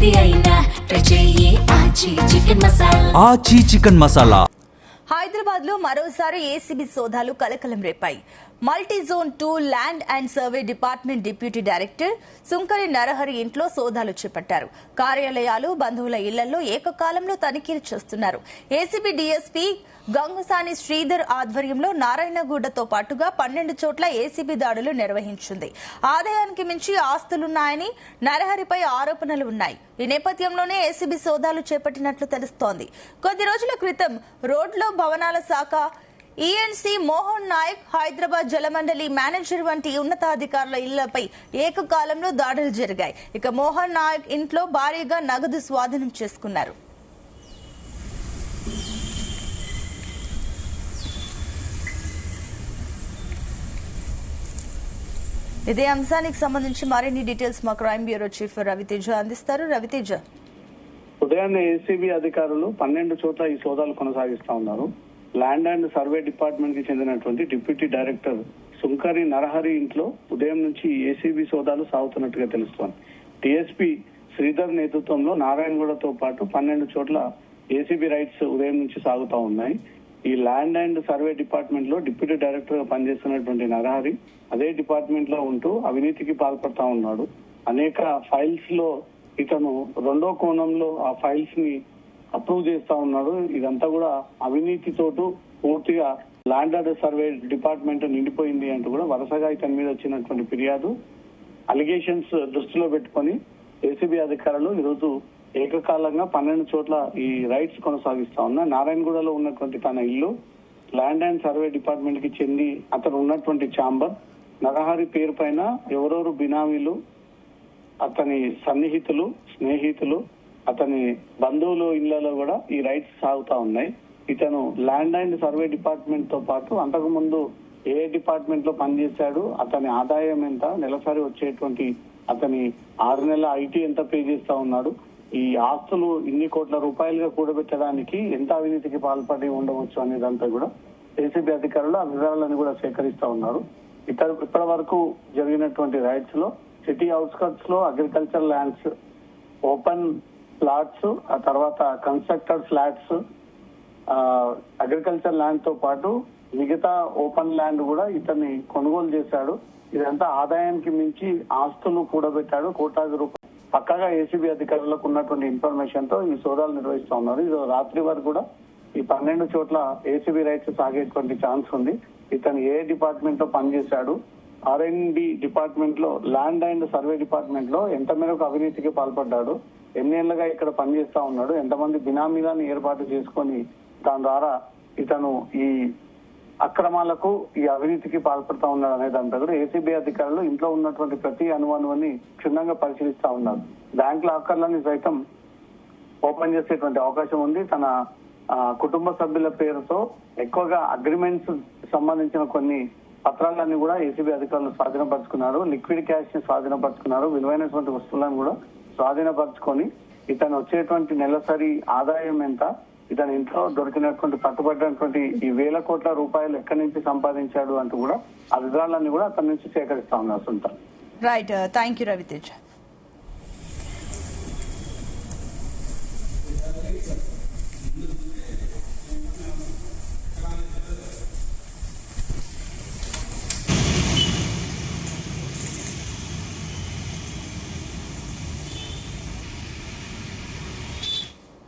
ఏది అయినా ట్రై చెయ్యి ఆచి చికెన్ మసాలా. ఆచి చికెన్ మసాలా. హైదరాబాద్ లో మరోసారి ఏసీబీ సోదాలు కలకలం రేపాయి. Multi zone 2 land and survey department deputy director Sunkari Narahari ఇంట్లో సోదాలు చేపట్టారు. కార్యాలయాలు, బంధువుల ఇళ్లలో ఏకకాలంలో తనిఖీలు చేస్తున్నారు. ఏసీబీ డీఎస్పీ గంగుసాని శ్రీధర్ ఆధ్వర్యంలో నారాయణగూడతో పాటుగా 12 చోట్ల ఏసీబీ దాడులు నిర్వహించింది. ఆదాయానికి మించి ఆస్తులున్నాయని నరహరిపై ఆరోపణలు ఉన్నాయి. ఈ నేపథ్యంలోనే ఏసీబీ సోదాలు చేపట్టినట్లు తెలుస్తోంది. కొద్ది రోజుల క్రితం రోడ్లో భవనాల శాఖ ఈఎన్సీ మోహన్ నాయక్, హైదరాబాద్ జలమండలి మేనేజర్ వంటి ఉన్నతాధికారుల ఇళ్లపై ఏకకాలంలో దాడులు జరిగాయి. ఇక మోహన్ నాయక్ ఇంట్లో భారీగా నగదు స్వాధీనం చేసుకున్నారు. ఇదే అంశానికి సంబంధించి మరిన్ని డీటెయిల్స్ మా క్రైమ్ బ్యూరో చీఫ్ రవితేజ అందిస్తారు. రవితేజ, ఉదయాన్నే ఏసీబీ అధికారులు 12 చోట్ల ఈ సోదాలు కొనసాగిస్తా ఉన్నారు. ల్యాండ్ అండ్ సర్వే డిపార్ట్మెంట్ కి చెందినటువంటి డిప్యూటీ డైరెక్టర్ సుంకరి నరహరి ఇంట్లో ఉదయం నుంచి ఏసీబీ సోదాలు సాగుతున్నట్టుగా తెలుస్తోంది. డిఎస్పీ శ్రీధర్ నేతృత్వంలో నారాయణగూడతో పాటు 12 చోట్ల ఏసీబీ రైట్స్ ఉదయం నుంచి సాగుతా ఉన్నాయి. ఈ ల్యాండ్ అండ్ సర్వే డిపార్ట్మెంట్ లో డిప్యూటీ డైరెక్టర్ గా పనిచేస్తున్నటువంటి నరహరి అదే డిపార్ట్మెంట్ లో ఉంటూ అవినీతికి పాల్పడతా ఉన్నాడు. అనేక ఫైల్స్ లో ఇతను రెండో కోణంలో ఆ ఫైల్స్ ని అప్రూవ్ చేస్తా ఉన్నాడు. ఇదంతా కూడా అవినీతితోటూ పూర్తిగా ల్యాండ్ అండ్ సర్వే డిపార్ట్మెంట్ నిండిపోయింది అంటూ కూడా వరుసగా ఇతని మీద వచ్చినటువంటి ఫిర్యాదు, అలిగేషన్స్ దృష్టిలో పెట్టుకొని ఏసీబీ అధికారులు ఈరోజు ఏకకాలంగా 12 చోట్ల ఈ రైట్స్ కొనసాగిస్తా ఉన్నారు. నారాయణగూడలో ఉన్నటువంటి తన ఇల్లు, ల్యాండ్ అండ్ సర్వే డిపార్ట్మెంట్ కి చెంది అతను ఉన్నటువంటి ఛాంబర్, నరహరి పేరు పైన ఎవరెవరు బినామీలు, అతని సన్నిహితులు, స్నేహితులు, అతని బంధువులు ఇళ్లలో కూడా ఈ రైట్స్ సాగుతా ఉన్నాయి. ఇతను ల్యాండ్ అండ్ సర్వే డిపార్ట్మెంట్ తో పాటు అంతకు ముందు ఏ డిపార్ట్మెంట్ లో పనిచేశాడు, అతని ఆదాయం ఎంత, నెలసరి వచ్చేటువంటి అతని 6 నెలల ఐటీ ఎంత పే చేస్తా ఉన్నాడు, ఈ ఆస్తులు ఇన్ని కోట్ల రూపాయలుగా కూడబెట్టడానికి ఎంత అవినీతికి పాల్పడి ఉండవచ్చు అనేదంతా కూడా ఏసీబీ అధికారులు ఆ వివరాలను కూడా సేకరిస్తా ఉన్నారు. ఇప్పటి వరకు జరిగినటువంటి రైట్స్ లో సిటీ అవుట్స్కట్స్ లో అగ్రికల్చర్ ల్యాండ్స్, ఓపెన్ ప్లాట్స్, ఆ తర్వాత కన్స్ట్రక్టెడ్ ఫ్లాట్స్, అగ్రికల్చర్ ల్యాండ్ తో పాటు మిగతా ఓపెన్ ల్యాండ్ కూడా ఇతన్ని కొనుగోలు చేశాడు. ఇదంతా ఆదాయానికి మించి ఆస్తులు కూడబెట్టాడు. కోట్లాది రూపాయలు పక్కగా ఏసీబీ అధికారులకు ఉన్నటువంటి ఇన్ఫర్మేషన్ తో ఈ సోదాలు నిర్వహిస్తా ఉన్నారు. ఇది రాత్రి వరకు కూడా ఈ 12 చోట్ల ఏసీబీ రైట్స్ సాగేటువంటి ఛాన్స్ ఉంది. ఇతను ఏ డిపార్ట్మెంట్ లో పనిచేశాడు, ఆర్ఎండ్బి డిపార్ట్మెంట్ లో, ల్యాండ్ అండ్ సర్వే డిపార్ట్మెంట్ లో ఎంత మేరకు అవినీతికి పాల్పడ్డాడు, ఎన్ని ఏళ్లుగా ఇక్కడ పనిచేస్తా ఉన్నాడు, ఎంతమంది బినామీలను ఏర్పాటు చేసుకొని దాని ద్వారా ఇతను ఈ అక్రమాలకు, ఈ అవినీతికి పాల్పడతా ఉన్నాడు అనే దాంట్లో కూడా ఏసీబీ అధికారులు ఇంట్లో ఉన్నటువంటి ప్రతి అనుమానాన్ని క్షుణ్ణంగా పరిశీలిస్తా ఉన్నారు. బ్యాంక్ లాకర్లని సైతం ఓపెన్ చేసేటువంటి అవకాశం ఉంది. తన కుటుంబ సభ్యుల పేరుతో ఎక్కువగా అగ్రిమెంట్స్ సంబంధించిన కొన్ని పత్రాలన్నీ కూడా ఏసీబీ అధికారులు స్వాధీనపరుచుకున్నారు. లిక్విడ్ క్యాష్ ని స్వాధీనపరుచుకున్నారు. విలువైనటువంటి వస్తువులను కూడా స్వాధీనపరుచుకొని ఇతను వచ్చేటువంటి నెలసరి ఆదాయం ఎంత, ఇతని ఇంట్లో దొరికినటువంటి పట్టుబడినటువంటి ఈ 1000 కోట్ల రూపాయలు ఎక్కడి నుంచి సంపాదించాడు అంటూ కూడా ఆ వివరాలన్నీ కూడా అతని నుంచి సేకరిస్తా ఉన్నారు. Right, thank you Raviteja.